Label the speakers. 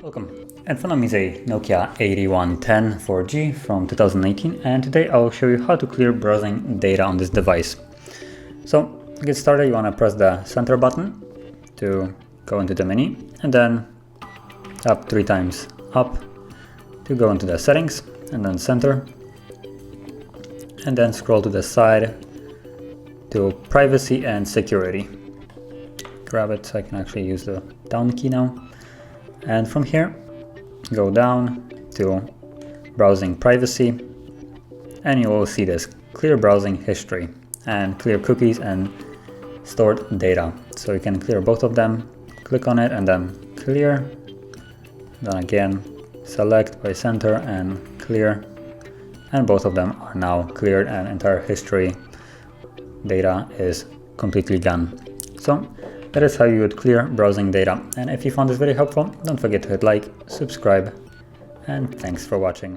Speaker 1: Welcome. In front of me is a Nokia 8110 4G from 2018, and today I'll show you how to clear browsing data on this device. So to get started, you want to press the center button to go into the menu, and then tap 3 times up to go into the settings, and then center, and then scroll to the side to privacy and security. Grab it so I can actually use the down key now. And from here, go down to browsing privacy, and you will see this clear browsing history and clear cookies and stored data. So you can clear both of them, click on it and then clear. Then again, select by center and clear. And both of them are now cleared and entire history data is completely gone. So that is how you would clear browsing data. And if you found this very helpful, don't forget to hit like, subscribe, and thanks for watching.